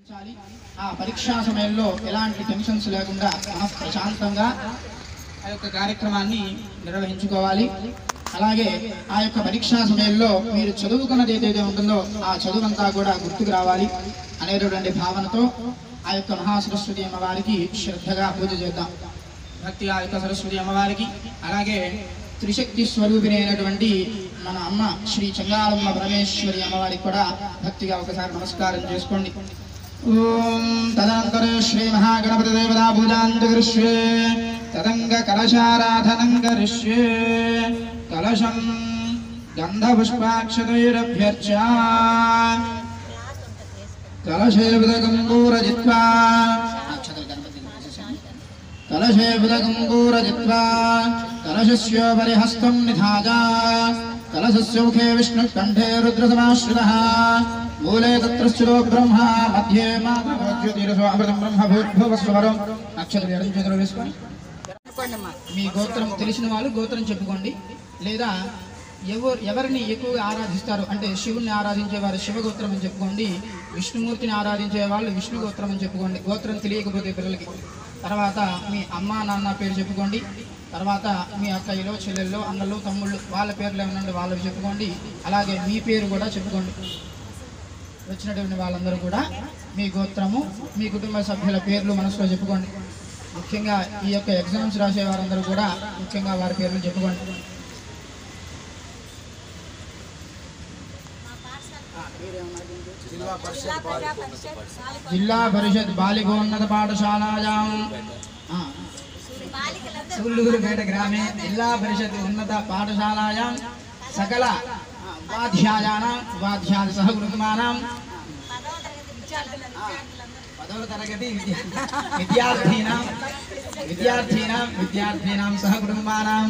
ఆ పరీక్షా సమయంలో ఎలాంటి టెన్షన్స్ లేకుండా ప్రశాంతంగా ఆ యొక్క కార్యక్రమాన్ని నిర్వహించుకోవాలి. అలాగే ఆ యొక్క పరీక్షా సమయంలో మీరు చదువుకున్నది ఏదైతే ఉంటుందో ఆ చదువంతా కూడా గుర్తుకు రావాలి అనేటటువంటి భావనతో ఆ యొక్క మహాసరస్వతి అమ్మవారికి శ్రద్ధగా పూజ చేద్దాం. భక్తి ఆ యొక్క సరస్వతి అమ్మవారికి, అలాగే త్రిశక్తి స్వరూపిణి అయినటువంటి మన అమ్మ శ్రీ చెంగాళమ్మ పరమేశ్వరి అమ్మవారికి కూడా భక్తిగా ఒకసారి నమస్కారం చేసుకోండి. ఓం తదనంతర శ్రీ మహాగణపతి దేవతా పూజాంతరిష్యే తదంగ కలశారాధనం కరిష్యే కలశం గంధపుష్పాక్షతైరభ్యర్చ కలశే విదగంగూరజిత్వా కలశే విదగంగూరజిత్వా కలశస్యోపరి హస్తం నిధాయ కలశస్య ముఖే విష్ణుకంఠే రుద్రసమాశ్రితః మూలే తత్ర స్థితో బ్రహ్మ మధ్యే మాతృజ్యోతిరసో అమృతం బ్రహ్మ భూర్భువస్వరం. నక్షత్రం ఎడం చేతులు వేసుకొని మీ గోత్రం తెలిసిన వాళ్ళు గోత్రం చెప్పుకోండి, లేదా ఎవరిని ఎక్కువగా ఆరాధిస్తారు అంటే శివుణ్ణి ఆరాధించేవారు శివగోత్రం అని చెప్పుకోండి, విష్ణుమూర్తిని ఆరాధించే వాళ్ళు విష్ణు గోత్రం అని చెప్పుకోండి. గోత్రం తెలియకపోతే పిల్లలకి తర్వాత మీ అమ్మా నాన్న పేరు చెప్పుకోండి. తర్వాత మీ అక్కయ్యలో చెల్లెల్లో అన్నలు తమ్ముళ్ళు వాళ్ళ పేర్లు ఏమన్నా వాళ్ళవి చెప్పుకోండి. అలాగే మీ పేరు కూడా చెప్పుకోండి. వచ్చినటువంటి వాళ్ళందరూ కూడా మీ గోత్రము మీ కుటుంబ సభ్యుల పేర్లు మనసులో చెప్పుకోండి. ముఖ్యంగా ఈ యొక్క ఎగ్జామ్స్ రాసే వారందరూ కూడా ముఖ్యంగా వారి పేర్లు చెప్పుకోండి. జిల్లా పరిషత్ బాలికోన్నత పాఠశాలాయాం సూళ్ళూరుపేట గ్రామే జిల్లా పరిషత్ ఉన్నత పాఠశాలాయాం సకల ఉపాధ్యాయానాం సహ కుటుంబానాం 10వ తరగతి విద్యార్థీనాం సహ కుటుంబానాం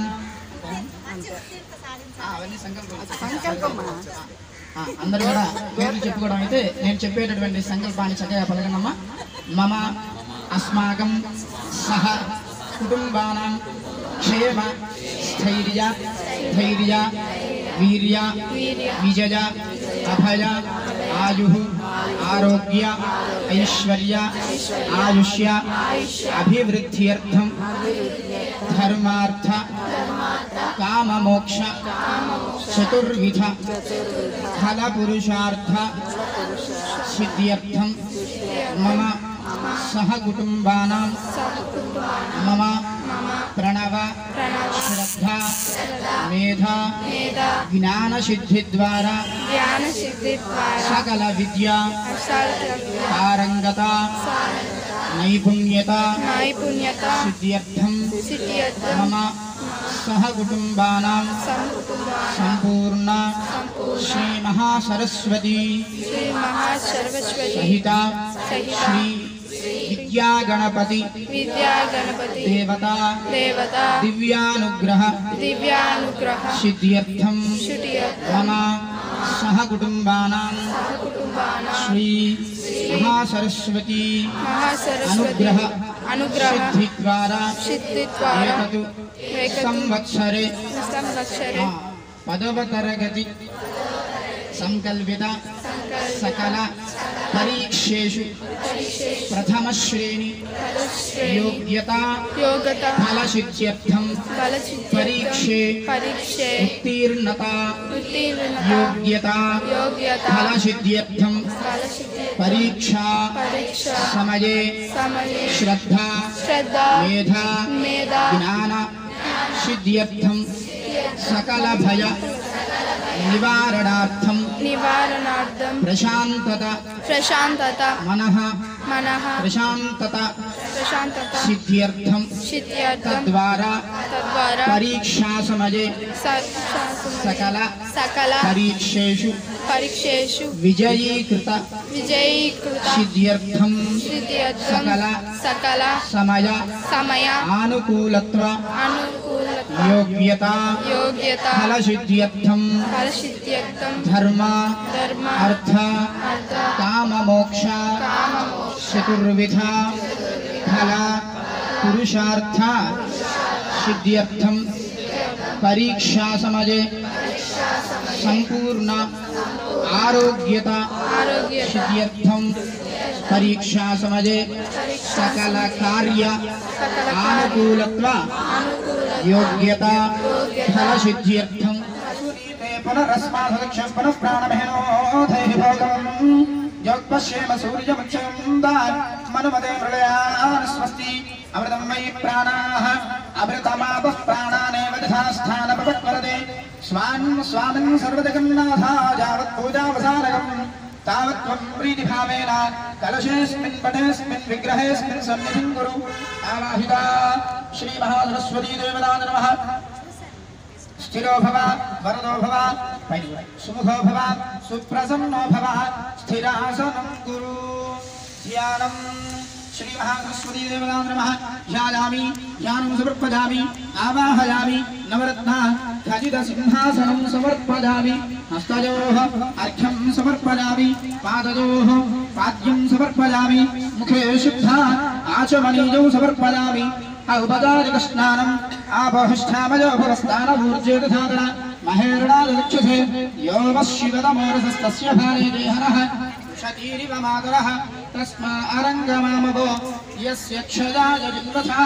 అవన్నీ సంకల్పం అందరూ కూడా పేర్లు చెప్పుకోవడం అయితే నేను చెప్పేటటువంటి సంకల్పాన్ని చక్కగా పలకనమ్మా. మమ అస్మాకం సహ కుటుంబానాం క్షేమ స్థైర్య ధైర్య వీర్య విజయ అభయ ఆయు ఆరోగ్య ఐశ్వర్య ఆయుష్య అభివృద్ధ్యర్థం ధర్మార్థ కామమోక్ష చతుర్విధ ఫల పురుషార్థ సిద్ధ్యర్థం మమ సహ కుటుంబానాం మమ ప్రణవ శ్రద్ధ మేధ జ్ఞాన సిద్ధి ద్వారా సకల విద్యా పారంగత నైపుణ్యత సిద్ధ్యర్థం మమ సహ కుటుంబానాం సంపూర్ణ శ్రీ మహాసరస్వతి సహిత శ్రీ విద్యాగణపతి దేవతా దివ్యానుగ్రహ సిద్ధ్యర్థం మమ సహ కుటుంబానాం శ్రీ మహాసరస్వతి అనుగ్రహ సిద్ధి ద్వారా ఏకతు సంవత్సరే 10వ తరగతి సంకల్పిత సకల పరీక్షేషు ప్రథమ శ్రేణి యోగ్యతా ఫలసిద్ధ్యర్థం పరీక్షే ఉత్తీర్ణత యోగ్యతా ఫలసిద్ధ్యర్థం పరీక్షా సమయే శ్రద్ధా మేధా జ్ఞాన సిద్ధ్యర్థం సకల భయ నివారణార్థం ప్రశాంతత మనః ప్రశాంతత సిద్ధ్యర్థం తద్వారా పరీక్షా సమయే సకల పరీక్షేషు విజయీకృత సిద్ధ్యర్థం సకల సమయ ఆనుకూలత్వ యోగ్యతా ఫలసిద్ధ్యర్థం ధర్మ అర్థ కామమోక్ష చతుర్విధ ఫల పురుషార్థ సిద్ధ్యర్థం పరీక్షా సమయే సంపూర్ణ ఆరోగ్యత సిద్ధ్యర్థం परीक्षा समये सकल कार्य आनुकूलत्व योग्यता फल सिद्ध्यर्थं पुनरस्मादक्षं पुनः प्राणमहेनो धैहि भोगं योगपश्येम सूर्यमुच्चन्दात् मनुमते मृळयान् स्वस्ति अमृतं मयि प्राणाः अमृतमापः प्राणानेव तथा स्थानपवत्वरते स्वान् स्वामिन् सर्वजगन्नाथा यावत् पूजावसानकम् तावत् त्वं प्रीतिभावेन कलशेऽस्मिन् पटेऽस्मिन् विग्रहेऽस्मिन् सन्निधिं कुरु आवाहिता श्रीमहासरस्वती देवता नमः स्थिरो भव वरदो भव सुमुखो भव सुप्रसन्नो भव स्थिरासनं कुरु ध्यानं श्रीमहासरस्वती देवता नमः ध्यायामि ध्यानं समर्पयामि आवाहयामि नवरत्ना खचित सिंहासनं समर्पयामि हस्तयोः अर्घ्यं समर्पयामि पादयोः पाद्यं समर्पयामि मुखे शुद्धा आचमनीयौ समर्पयामि औपचारिक स्नानम् आपोहिष्ठामयो भवस्नानभूर्जे तथातन महेरणादक्षसे यो वः शिवतमोरसस्तस्य भारे देहरः शतीरिव मातरः तस्मा अरङ्गमामवो यस्य क्षयाय जिन्वथा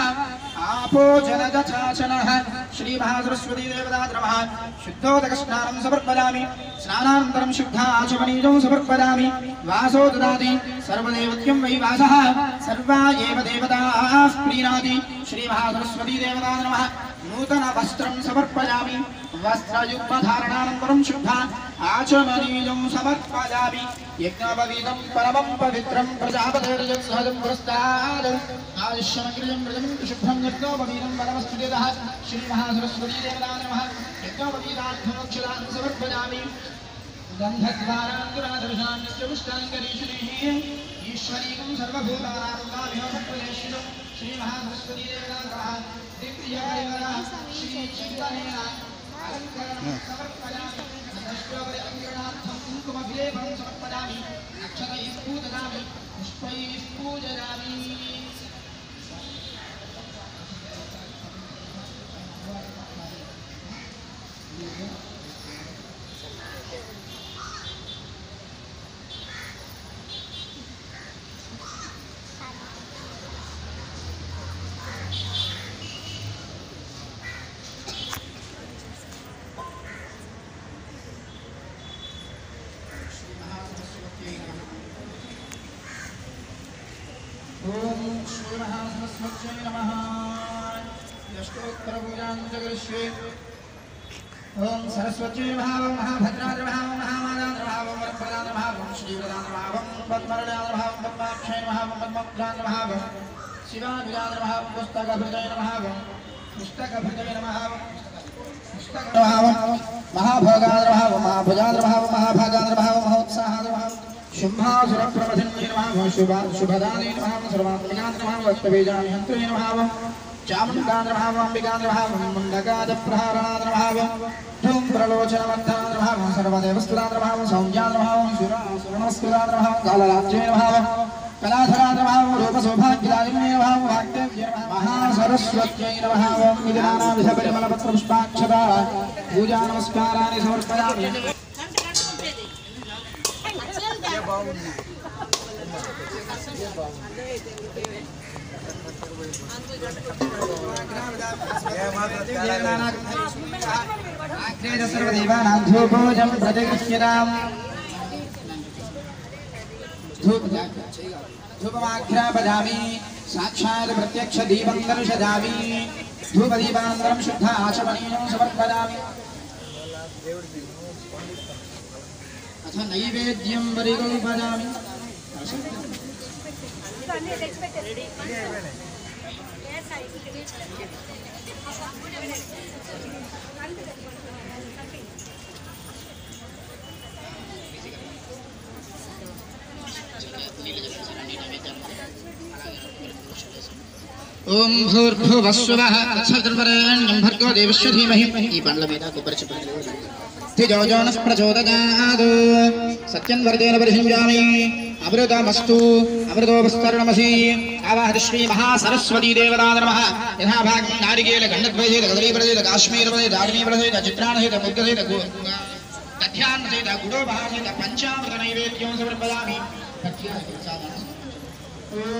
आपो जनगचाचनः श्रीमहासरस्वती देवता नमः शुद्धोदकस्नानं समर्पयामि स्नानानन्तरं शुद्धा आचमनीयं समर्पयामि वासो ददाति सर्वदेवत्यं वै वासः सर्वा एव देवताः प्रीणाति श्रीमहासरस्वती देवता नमः नूतन वस्त्रं समर्पयामि वस्त्रयुग्मधारणानन्तरं शुद्धा आचमनीयं समर्पयामि यज्ञोपवीतं परमं पवित्रं प्रजापतेर्यत्सहजं पुरस्ताद् आयुष्यमग्रियं व्रजं शुभ्रं यज्ञोपवीतं परमस्तुतितः श्रीमहासरस्वती देवता नमः यज्ञोपवीतार्थमोक्षदानं समर्पयामि गन्धद्वारान्तरादर्शान्यपुष्टाङ्गरीषुभिः ईश्वरीकं सर्वभूतानां श्रीमहासरस्वती देवता नमः दिव्यायवरा श्रीचिन्तनेन समर्पयामि दष्टोपरिकरणार्थं कुङ्कुमभिलेपं समर्पयामि अक्षतैः पूजयामि पुष्पैः पूजयामि ओम श्रीमहासरस्वत्यै नमः यष्टोत्तरपूजां च करिष्ये ओम सरस्वत्यै नमः महाभद्राय नमः महामायाय नमः वरप्रदाय नमः श्रीवरदाय नमः पद्मरदाय नमः पद्माक्षय नमः पद्मभद्राय नमः शिवाभुजाय नमः पुस्तकभृतये नमः पुस्तकभृतये नमः महाभोगाय नमः महाभुजाय नमः महाभागाय नमः महोत्साहाय नमः शुंभासुरप्रमथिन्ये नमः शुभदाने नमः सर्वात्मकाय नमः वक्तबीजानि हन्त्रे नमः चामुण्डाय नमः अम्बिकाय नमः मुण्डकादप्रहाराय नमः धूम्रलोचनमन्थाय नमः सर्वदेवस्तुताय नमः सौम्याय नमः सुरणस्कुताय नमः कालराज्ये नमः कलाधराय नमः रूपसौभाग्यदायिन्ये नमः वाक्यव्ये नमः महासरस्वत्यै नमः विधानाविधपरिमलपत्रपुष्पाक्षता पूजा नमस्काराणि समर्पयामि सर्वदेवानां धूपोजं प्रतिगृह्यताम् धूपमाघ्रापयामि साक्षात् प्रत्यक्षदीपं दर्शयामि धूपदीपानन्तरं शुद्ध आचमनीयं समर्पयामि अथ नैवेद्यं परिकल्पयामि ओम भूर्भुवस्सुवः तत्सवितुर्वरेण्यं भर्गो देवस्य धीमहि ఈ పండ్ల మీద కొబ్బరి చెప్పండి तिजोजोनः प्रचोदयात् सत्यं वर्धेन परिषिञ्जामि अमृतमस्तु अमृतोपस्तरणमसि आवाहति श्रीमहासरस्वती देवता नमः यथा भागं नारिकेल गण्डद्वयेन कदलीफलसेन काश्मीरफलेन दाडिमीफलसेन चित्राणसेन मुद्गसेन दध्यान्नसेन गुडोपहासेन पञ्चामृतनैवेद्यं समर्पयामि ॐ